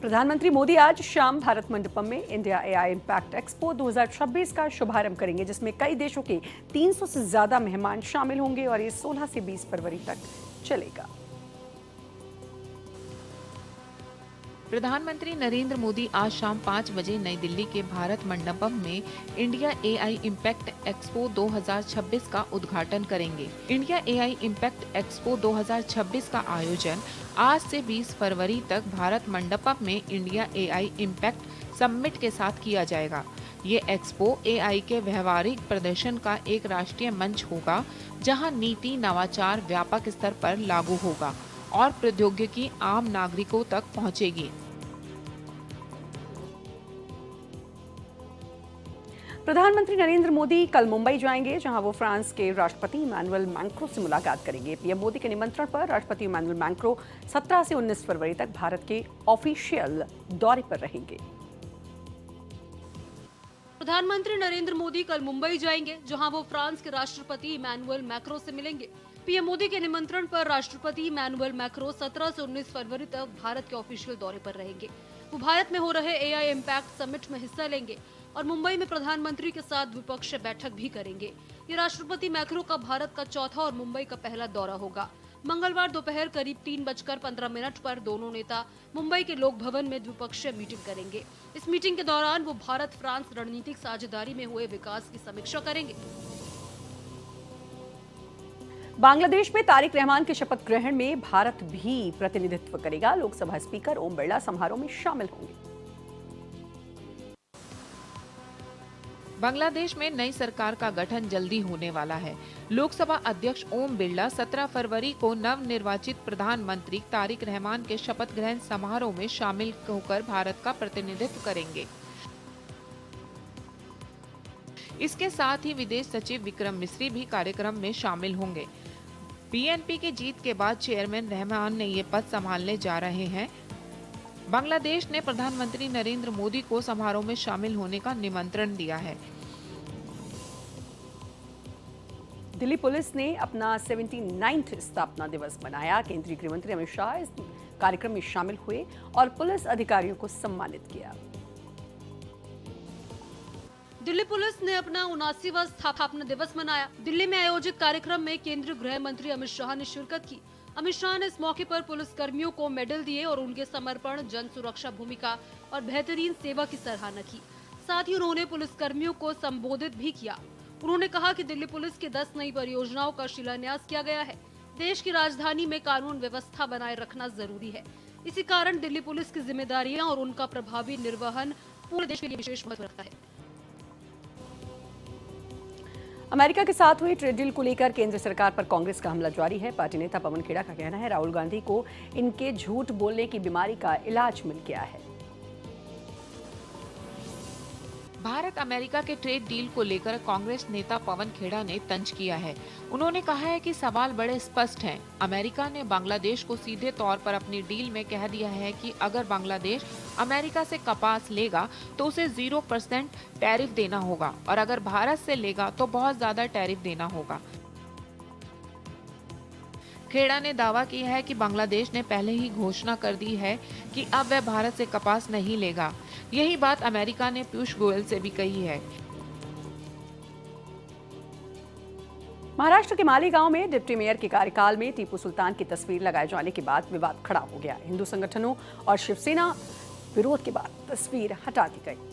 प्रधानमंत्री मोदी आज शाम भारत मंडपम में इंडिया एआई इम्पैक्ट एक्सपो 2026 का शुभारंभ करेंगे, जिसमें कई देशों के 300 से ज्यादा मेहमान शामिल होंगे और ये 16 से 20 फरवरी तक चलेगा। प्रधानमंत्री नरेंद्र मोदी आज शाम 5 बजे नई दिल्ली के भारत मंडपम में इंडिया एआई इम्पैक्ट एक्सपो 2026 का उद्घाटन करेंगे। इंडिया एआई इम्पैक्ट एक्सपो 2026 का आयोजन आज से 20 फरवरी तक भारत मंडपम में इंडिया एआई इम्पैक्ट समिट के साथ किया जाएगा। ये एक्सपो एआई के व्यवहारिक प्रदर्शन का एक राष्ट्रीय मंच होगा, जहां नीति नवाचार व्यापक स्तर पर लागू होगा और प्रौद्योगिकी आम नागरिकों तक पहुंचेगी। प्रधानमंत्री नरेंद्र मोदी कल मुंबई जाएंगे, जहां वो फ्रांस के राष्ट्रपति इमैनुअल मैक्रों से मुलाकात करेंगे। पीएम मोदी के निमंत्रण पर राष्ट्रपति इमैनुअल मैक्रों 17 से 19 फरवरी तक भारत के ऑफिशियल दौरे पर रहेंगे। प्रधानमंत्री नरेंद्र मोदी कल मुंबई जाएंगे, जहां वो फ्रांस के राष्ट्रपति इमैनुअल मैक्रों से मिलेंगे। पीएम मोदी के निमंत्रण पर राष्ट्रपति इमैनुअल मैक्रों 17 से 19 फरवरी तक भारत के ऑफिशियल दौरे पर रहेंगे। वो भारत में हो रहे एआई इम्पैक्ट समिट में हिस्सा लेंगे और मुंबई में प्रधानमंत्री के साथ द्विपक्षीय बैठक भी करेंगे। ये राष्ट्रपति मैक्रों का भारत का चौथा और मुंबई का पहला दौरा होगा। मंगलवार दोपहर करीब 3:15 पर दोनों नेता मुंबई के लोक भवन में द्विपक्षीय मीटिंग करेंगे। इस मीटिंग के दौरान वो भारत फ्रांस रणनीतिक साझेदारी में हुए विकास की समीक्षा करेंगे। बांग्लादेश में तारिक रहमान के शपथ ग्रहण में भारत भी प्रतिनिधित्व करेगा। लोकसभा स्पीकर ओम बिरला समारोह में शामिल होंगे। बांग्लादेश में नई सरकार का गठन जल्दी होने वाला है। लोकसभा अध्यक्ष ओम बिरला 17 फरवरी को नवनिर्वाचित प्रधानमंत्री तारिक रहमान के शपथ ग्रहण समारोह में शामिल होकर भारत का प्रतिनिधित्व करेंगे। इसके साथ ही विदेश सचिव विक्रम मिस्री भी कार्यक्रम में शामिल होंगे। बीएनपी की जीत के बाद चेयरमैन रहमान ने ये पद संभालने जा रहे हैं। बांग्लादेश ने प्रधानमंत्री नरेंद्र मोदी को समारोह में शामिल होने का निमंत्रण दिया है। दिल्ली पुलिस ने अपना 79वां स्थापना दिवस मनाया। केंद्रीय गृह मंत्री अमित शाह इस कार्यक्रम में शामिल हुए और पुलिस अधिकारियों को सम्मानित किया। दिल्ली पुलिस ने अपना 79वां स्थापना दिवस मनाया। दिल्ली में आयोजित कार्यक्रम में केंद्रीय गृह मंत्री अमित शाह ने शिरकत की। अमित शाह ने इस मौके पर पुलिस कर्मियों को मेडल दिए और उनके समर्पण, जन सुरक्षा भूमिका और बेहतरीन सेवा की सराहना की। साथ ही उन्होंने पुलिस कर्मियों को संबोधित भी किया। उन्होंने कहा कि दिल्ली पुलिस की 10 नई परियोजनाओं का शिलान्यास किया गया है। देश की राजधानी में कानून व्यवस्था बनाए रखना जरूरी है। इसी कारण दिल्ली पुलिस की जिम्मेदारियां और उनका प्रभावी निर्वहन पूरे देश के लिए विशेष महत्व रखता है। अमेरिका के साथ हुई ट्रेड डील को लेकर केंद्र सरकार पर कांग्रेस का हमला जारी है। पार्टी नेता पवन खेड़ा का कहना है, राहुल गांधी को इनके झूठ बोलने की बीमारी का इलाज मिल गया है। भारत अमेरिका के ट्रेड डील को लेकर कांग्रेस नेता पवन खेड़ा ने तंज किया है। उन्होंने कहा है कि सवाल बड़े स्पष्ट हैं। अमेरिका ने बांग्लादेश को सीधे तौर पर अपनी डील में कह दिया है कि अगर बांग्लादेश अमेरिका से कपास लेगा तो उसे 0% टैरिफ देना होगा और अगर भारत से लेगा तो बहुत ज्यादा टैरिफ देना होगा। खेड़ा ने दावा किया है कि बांग्लादेश ने पहले ही घोषणा कर दी है कि अब वह भारत से कपास नहीं लेगा। यही बात अमेरिका ने पीयूष गोयल से भी कही है। महाराष्ट्र के मालेगांव में डिप्टी मेयर के कार्यकाल में टीपू सुल्तान की तस्वीर लगाए जाने के बाद विवाद खड़ा हो गया। हिंदू संगठनों और शिवसेना विरोध के बाद तस्वीर हटा दी गई।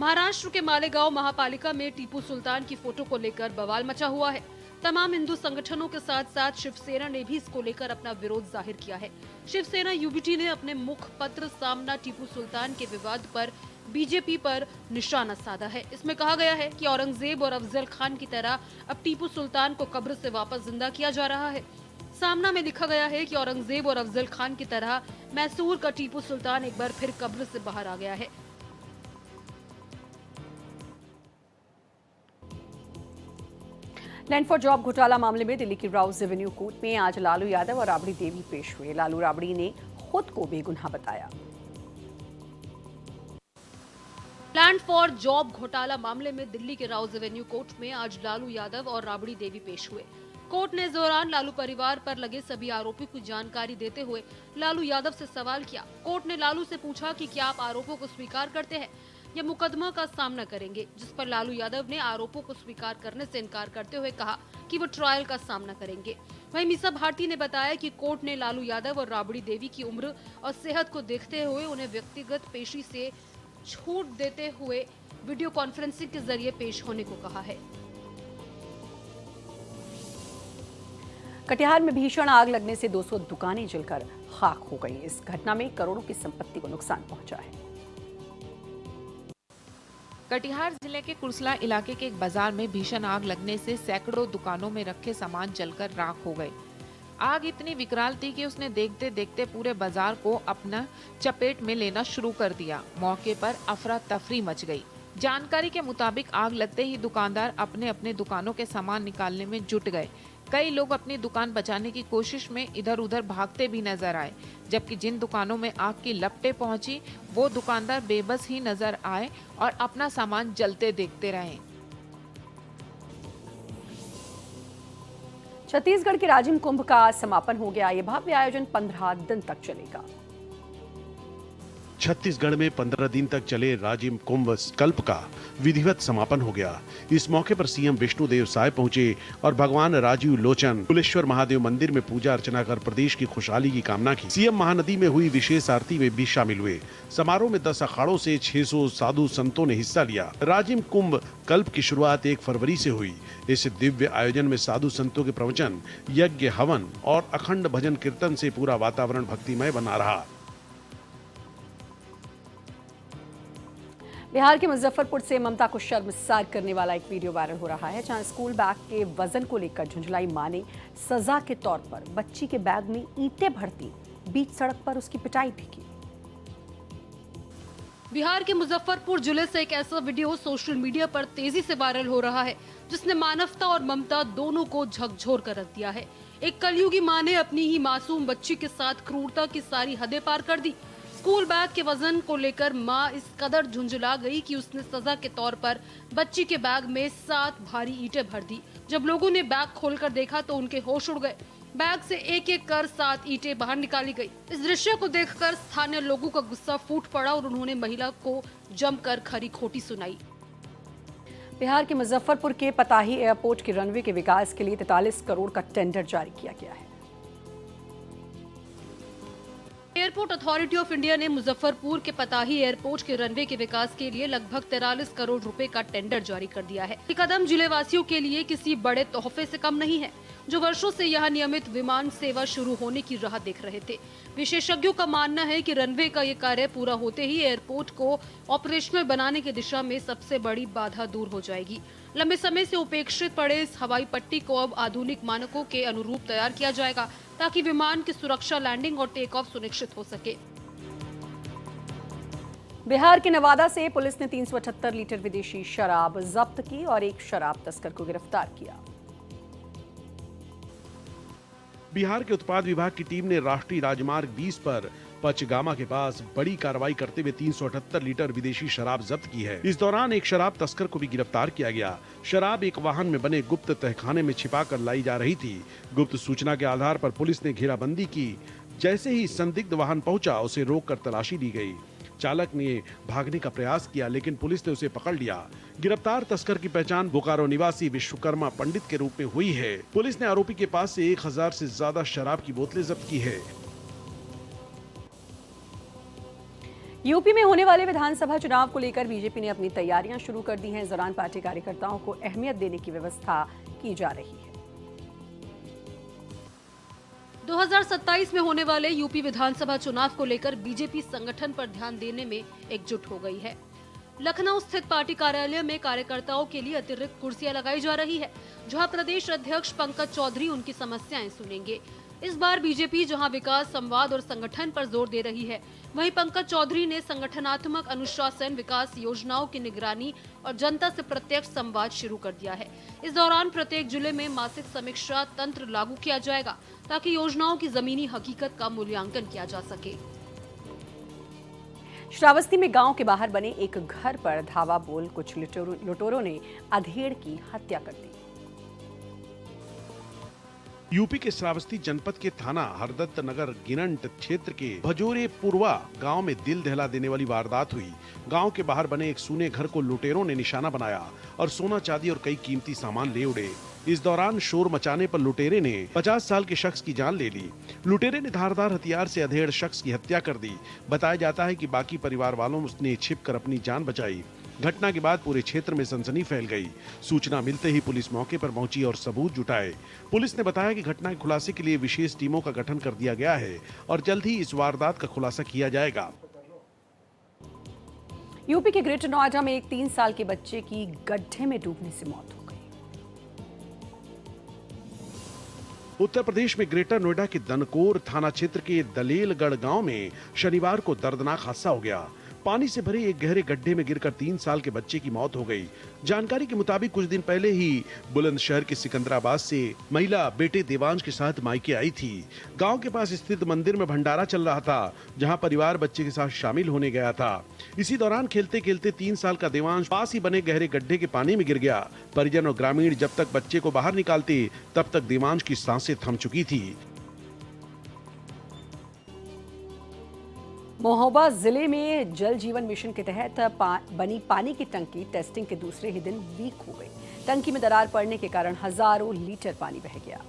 महाराष्ट्र के मालेगांव महापालिका में टीपू सुल्तान की फोटो को लेकर बवाल मचा हुआ है। तमाम हिंदू संगठनों के साथ साथ शिवसेना ने भी इसको लेकर अपना विरोध जाहिर किया है। शिवसेना यूबीटी ने अपने मुखपत्र सामना टीपू सुल्तान के विवाद पर बीजेपी पर निशाना साधा है। इसमें कहा गया है कि औरंगजेब और अफजल खान की तरह अब टीपू सुल्तान को कब्र से वापस जिंदा किया जा रहा है। सामना में लिखा गया है कि औरंगजेब और अफजल खान की तरह मैसूर का टीपू सुल्तान एक बार फिर कब्र से बाहर आ गया है। लैंड फॉर जॉब घोटाला मामले में दिल्ली की राउज रेवेन्यू कोर्ट में आज लालू यादव और राबड़ी देवी पेश हुए। लालू राबड़ी ने खुद को बेगुनाह बताया। लैंड फॉर जॉब घोटाला मामले में दिल्ली के राउज रेवेन्यू कोर्ट में आज लालू यादव और राबड़ी देवी पेश हुए। कोर्ट ने इस दौरान लालू परिवार पर लगे सभी आरोपों की जानकारी देते हुए लालू यादव से सवाल किया। कोर्ट ने लालू से पूछा कि क्या आप आरोपों को स्वीकार करते हैं या मुकदमा का सामना करेंगे, जिस पर लालू यादव ने आरोपों को स्वीकार करने से इनकार करते हुए कहा कि वो ट्रायल का सामना करेंगे। वहीं मीसा भारती ने बताया कि कोर्ट ने लालू यादव और राबड़ी देवी की उम्र और सेहत को देखते हुए उन्हें व्यक्तिगत पेशी से छूट देते हुए वीडियो कॉन्फ्रेंसिंग के जरिए पेश होने को कहा है। कटिहार में भीषण आग लगने से 200 दुकानें जलकर खाक हो गई। इस घटना में करोड़ों की संपत्ति को नुकसान पहुंचा है। कटिहार जिले के कुर्सला इलाके के एक बाजार में भीषण आग लगने से सैकड़ों दुकानों में रखे सामान जलकर राख हो गए। आग इतनी विकराल थी कि उसने देखते देखते पूरे बाजार को अपना चपेट में लेना शुरू कर दिया। मौके पर अफरा तफरी मच गई। जानकारी के मुताबिक आग लगते ही दुकानदार अपने अपने दुकानों के सामान निकालने में जुट गए। कई लोग अपनी दुकान बचाने की कोशिश में इधर उधर भागते भी नजर आए, जबकि जिन दुकानों में आग की लपटें पहुंची वो दुकानदार बेबस ही नजर आए और अपना सामान जलते देखते रहे। छत्तीसगढ़ के राजिम कुंभ का समापन हो गया। ये भव्य आयोजन 15 दिन तक चलेगा। छत्तीसगढ़ में 15 दिन तक चले राजिम कुंभ कल्प का विधिवत समापन हो गया। इस मौके पर सीएम विष्णुदेव साय पहुंचे और भगवान राजीव लोचन कुलेश्वर महादेव मंदिर में पूजा अर्चना कर प्रदेश की खुशहाली की कामना की। सीएम महानदी में हुई विशेष आरती में भी शामिल हुए। समारोह में 10 अखाड़ों से 600 साधु संतों ने हिस्सा लिया। राजिम कुंभ कल्प की शुरुआत 1 फरवरी से हुई। इस दिव्य आयोजन में साधु संतों के प्रवचन, यज्ञ, हवन और अखंड भजन कीर्तन से पूरा वातावरण भक्तिमय बना रहा। बिहार के मुजफ्फरपुर से ममता को शर्मसार करने वाला एक वीडियो वायरल हो रहा है, जहां स्कूल बैग के वजन को लेकर झुंझुलाई मां ने सजा के तौर पर बच्ची के बैग में ईंटें भरती बीच सड़क पर उसकी पिटाई भी की। बिहार के मुजफ्फरपुर जिले से एक ऐसा वीडियो सोशल मीडिया पर तेजी से वायरल हो रहा है, जिसने मानवता और ममता दोनों को झकझोर कर रख दिया है। एक कलयुगी मां ने अपनी ही मासूम बच्ची के साथ क्रूरता की सारी हदें पार कर दी। स्कूल बैग के वजन को लेकर मां इस कदर झुंझुला गई कि उसने सजा के तौर पर बच्ची के बैग में 7 भारी ईंटें भर दी। जब लोगों ने बैग खोलकर देखा तो उनके होश उड़ गए। बैग से एक एक कर 7 ईंटें बाहर निकाली गई। इस दृश्य को देखकर स्थानीय लोगों का गुस्सा फूट पड़ा और उन्होंने महिला को जमकर खरी खोटी सुनाई। बिहार के मुजफ्फरपुर के पताही एयरपोर्ट के रनवे के विकास के लिए 43 करोड़ का टेंडर जारी किया गया है। एयरपोर्ट अथॉरिटी ऑफ इंडिया ने मुजफ्फरपुर के पताही एयरपोर्ट के रनवे के विकास के लिए लगभग 43 करोड़ रुपए का टेंडर जारी कर दिया है। ये कदम जिले वासियों के लिए किसी बड़े तोहफे से कम नहीं है, जो वर्षों से यहाँ नियमित विमान सेवा शुरू होने की राह देख रहे थे। विशेषज्ञों का मानना है कि रनवे का ये कार्य पूरा होते ही एयरपोर्ट को ऑपरेशनल बनाने की दिशा में सबसे बड़ी बाधा दूर हो जाएगी। लंबे समय से उपेक्षित पड़े इस हवाई पट्टी को अब आधुनिक मानकों के अनुरूप तैयार किया जाएगा, ताकि विमान की सुरक्षा, लैंडिंग और टेक ऑफ सुनिश्चित हो सके। बिहार के नवादा से पुलिस ने 378 लीटर विदेशी शराब जब्त की और एक शराब तस्कर को गिरफ्तार किया। बिहार के उत्पाद विभाग की टीम ने राष्ट्रीय राजमार्ग 20 पर पचगामा के पास बड़ी कार्रवाई करते हुए 378 लीटर विदेशी शराब जब्त की है। इस दौरान एक शराब तस्कर को भी गिरफ्तार किया गया। शराब एक वाहन में बने गुप्त तहखाने में छिपाकर लाई जा रही थी। गुप्त सूचना के आधार पर पुलिस ने घेराबंदी की। जैसे ही संदिग्ध वाहन पहुंचा, उसे रोककर तलाशी ली गई। चालक ने भागने का प्रयास किया, लेकिन पुलिस ने उसे पकड़ लिया। गिरफ्तार तस्कर की पहचान बोकारो निवासी विश्वकर्मा पंडित के रूप में हुई है। पुलिस ने आरोपी के पास से 1000 से ज्यादा शराब की बोतलें जब्त की है। यूपी में होने वाले विधानसभा चुनाव को लेकर बीजेपी ने अपनी तैयारियां शुरू कर दी हैं। इस दौरान पार्टी कार्यकर्ताओं को अहमियत देने की व्यवस्था की जा रही है। 2027 में होने वाले यूपी विधानसभा चुनाव को लेकर बीजेपी संगठन पर ध्यान देने में एकजुट हो गई है। लखनऊ स्थित पार्टी कार्यालय में कार्यकर्ताओं के लिए अतिरिक्त कुर्सियां लगाई जा रही है, जहां प्रदेश अध्यक्ष पंकज चौधरी उनकी समस्याएं सुनेंगे। इस बार बीजेपी जहां विकास, संवाद और संगठन पर जोर दे रही है, वहीं पंकज चौधरी ने संगठनात्मक अनुशासन, विकास योजनाओं की निगरानी और जनता से प्रत्यक्ष संवाद शुरू कर दिया है। इस दौरान प्रत्येक जिले में मासिक समीक्षा तंत्र लागू किया जाएगा, ताकि योजनाओं की जमीनी हकीकत का मूल्यांकन किया जा सके। श्रावस्ती में गांव के बाहर बने एक घर पर धावा बोल कुछ लुटेरों ने अधेड़ की हत्या कर दी। यूपी के श्रावस्ती जनपद के थाना हरदत्त नगर गिरंट क्षेत्र के भजोरे पुरवा गांव में दिल दहला देने वाली वारदात हुई। गांव के बाहर बने एक सूने घर को लुटेरों ने निशाना बनाया और सोना चांदी और कई कीमती सामान ले उड़े। इस दौरान शोर मचाने पर लुटेरे ने 50 साल के शख्स की जान ले ली। लुटेरे ने धारदार हथियार से अधेड़ शख्स की हत्या कर दी। बताया जाता है कि बाकी परिवार वालों ने छिपकर अपनी जान बचाई। घटना के बाद पूरे क्षेत्र में सनसनी फैल गई। सूचना मिलते ही पुलिस मौके पर पहुंची और सबूत जुटाए। पुलिस ने बताया कि घटना के खुलासे के लिए विशेष टीमों का गठन कर दिया गया है और जल्द ही इस वारदात का खुलासा किया जाएगा। यूपी के ग्रेटर नोएडा में एक 3 साल के बच्चे की गड्ढे में डूबने से मौत हो गई। उत्तर प्रदेश में ग्रेटर नोएडा के दनकोर थाना क्षेत्र के दलेलगढ़ गांव में शनिवार को दर्दनाक हादसा हो गया। पानी से भरे एक गहरे गड्ढे में गिरकर 3 साल के बच्चे की मौत हो गई। जानकारी के मुताबिक कुछ दिन पहले ही बुलंदशहर के सिकंदराबाद से महिला बेटे देवांश के साथ मायके आई थी। गांव के पास स्थित मंदिर में भंडारा चल रहा था, जहां परिवार बच्चे के साथ शामिल होने गया था। इसी दौरान खेलते खेलते 3 साल का देवांश पास ही बने गहरे गड्ढे के पानी में गिर गया। परिजन और ग्रामीण जब तक बच्चे को बाहर निकालते तब तक देवांश की सांसें थम चुकी थी। महोबा जिले में जल जीवन मिशन के तहत बनी पानी की टंकी टेस्टिंग के दूसरे ही दिन लीक हो गई। टंकी में दरार पड़ने के कारण हजारों लीटर पानी बह गया।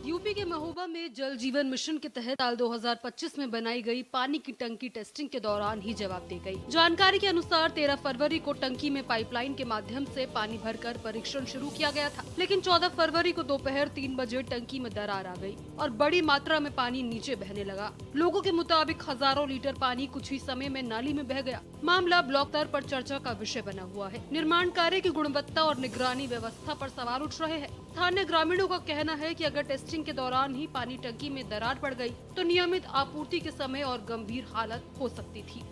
यूपी के महोबा में जल जीवन मिशन के तहत साल 2025 में बनाई गई पानी की टंकी टेस्टिंग के दौरान ही जवाब दे गई। जानकारी के अनुसार 13 फरवरी को टंकी में पाइपलाइन के माध्यम से पानी भरकर परीक्षण शुरू किया गया था, लेकिन 14 फरवरी को दोपहर 3 बजे टंकी में दरार आ गई और बड़ी मात्रा में पानी नीचे बहने लगा। लोगों के मुताबिक हजारों लीटर पानी कुछ ही समय में नाली में बह गया। मामला ब्लॉक स्तर पर चर्चा का विषय बना हुआ है। निर्माण कार्य की गुणवत्ता और निगरानी व्यवस्था पर सवाल उठ रहे हैं। स्थानीय ग्रामीणों का कहना है कि अगर टेस्टिंग के दौरान ही पानी टंकी में दरार पड़ गई तो नियमित आपूर्ति के समय और गंभीर हालत हो सकती थी।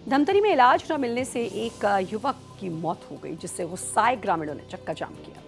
धमतरी में इलाज न मिलने से एक युवक की मौत हो गई, जिससे गुस्साए ग्रामीणों ने चक्का जाम किया।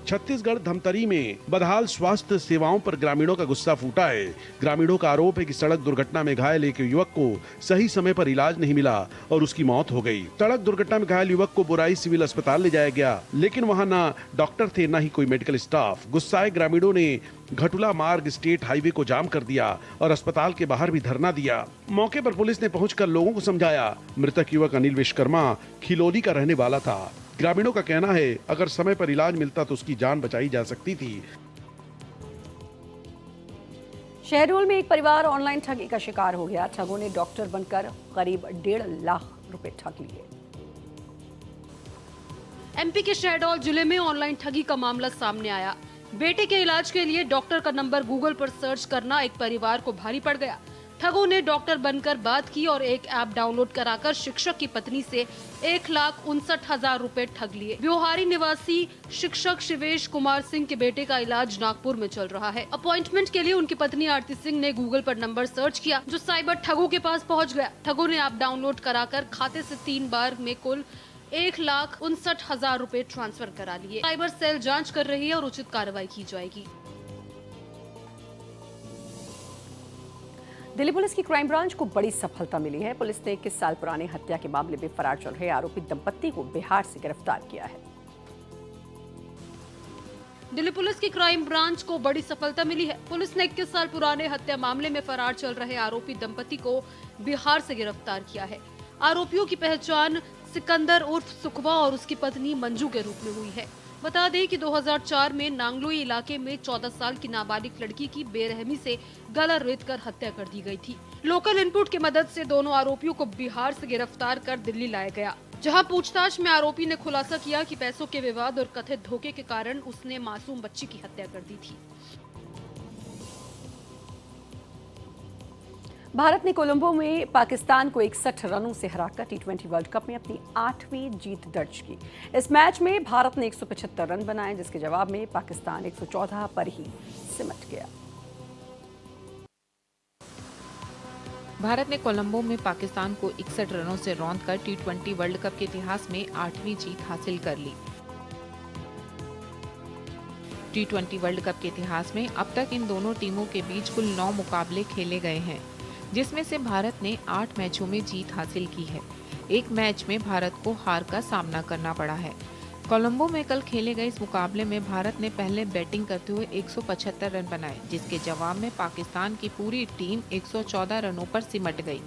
छत्तीसगढ़ धमतरी में बदहाल स्वास्थ्य सेवाओं पर ग्रामीणों का गुस्सा फूटा है। ग्रामीणों का आरोप है कि सड़क दुर्घटना में घायल एक युवक को सही समय पर इलाज नहीं मिला और उसकी मौत हो गई। सड़क दुर्घटना में घायल युवक को बुराई सिविल अस्पताल ले जाया गया, लेकिन वहां ना डॉक्टर थे न ही कोई मेडिकल स्टाफ। गुस्साए ग्रामीणों ने घटुला मार्ग स्टेट हाईवे को जाम कर दिया और अस्पताल के बाहर भी धरना दिया। मौके पर पुलिस ने पहुंचकर लोगों को समझाया। मृतक युवक अनिल विश्वकर्मा खिलौली का रहने वाला था। ग्रामीणों का कहना है अगर समय पर इलाज मिलता तो उसकी जान बचाई जा सकती थी। शहडोल में एक परिवार ऑनलाइन ठगी का शिकार हो गया। ठगों ने डॉक्टर बनकर करीब 1.5 लाख रुपए ठग लिए। एमपी के शहडोल जिले में ऑनलाइन ठगी का मामला सामने आया। बेटे के इलाज के लिए डॉक्टर का नंबर गूगल पर सर्च करना एक परिवार को भारी पड़ गया। ठगों ने डॉक्टर बनकर बात की और एक ऐप डाउनलोड कराकर शिक्षक की पत्नी से 1,59,000 रुपए ठग लिए। ब्योहारी निवासी शिक्षक शिवेश कुमार सिंह के बेटे का इलाज नागपुर में चल रहा है। अपॉइंटमेंट के लिए उनकी पत्नी आरती सिंह ने गूगल पर नंबर सर्च किया, जो साइबर ठगों के पास पहुंच गया। ठगों ने ऐप डाउनलोड कराकर खाते से 3 बार में कुल 1,59,000 रुपए ट्रांसफर करा लिए। साइबर सेल जांच कर रही है और उचित कार्रवाई की जाएगी। दिल्ली पुलिस की क्राइम ब्रांच को बड़ी सफलता मिली है। पुलिस ने 21 साल पुराने हत्या के मामले में फरार चल रहे आरोपी दंपत्ति को बिहार से गिरफ्तार किया है। दिल्ली पुलिस की क्राइम ब्रांच को बड़ी सफलता मिली है। पुलिस ने 21 साल पुराने हत्या मामले में फरार चल रहे आरोपी दंपत्ति को बिहार से गिरफ्तार किया है। आरोपियों की पहचान सिकंदर उर्फ सुखवा और उसकी पत्नी मंजू के रूप में हुई है। बता दें कि 2004 में नांगलोई इलाके में 14 साल की नाबालिग लड़की की बेरहमी से गला रेतकर हत्या कर दी गई थी। लोकल इनपुट की मदद से दोनों आरोपियों को बिहार से गिरफ्तार कर दिल्ली लाया गया, जहां पूछताछ में आरोपी ने खुलासा किया कि पैसों के विवाद और कथित धोखे के कारण उसने मासूम बच्ची की हत्या कर दी थी। भारत ने कोलंबो में पाकिस्तान को 61 रनों से हराकर टी20 वर्ल्ड कप में अपनी 8वीं जीत दर्ज की। इस मैच में भारत ने 175 रन बनाए, जिसके जवाब में पाकिस्तान 114 पर ही सिमट गया। भारत ने कोलंबो में पाकिस्तान को 61 रनों से रौंदकर टी20 वर्ल्ड कप के इतिहास में 8वीं जीत हासिल कर ली। टी20 वर्ल्ड कप के इतिहास में अब तक इन दोनों टीमों के बीच कुल 9 मुकाबले खेले गए हैं, जिसमें से भारत ने 8 मैचों में जीत हासिल की है। एक मैच में भारत को हार का सामना करना पड़ा है। कोलंबो में कल खेले गए इस मुकाबले में भारत ने पहले बैटिंग करते हुए 175 रन बनाए, जिसके जवाब में पाकिस्तान की पूरी टीम 114 रनों पर सिमट गई।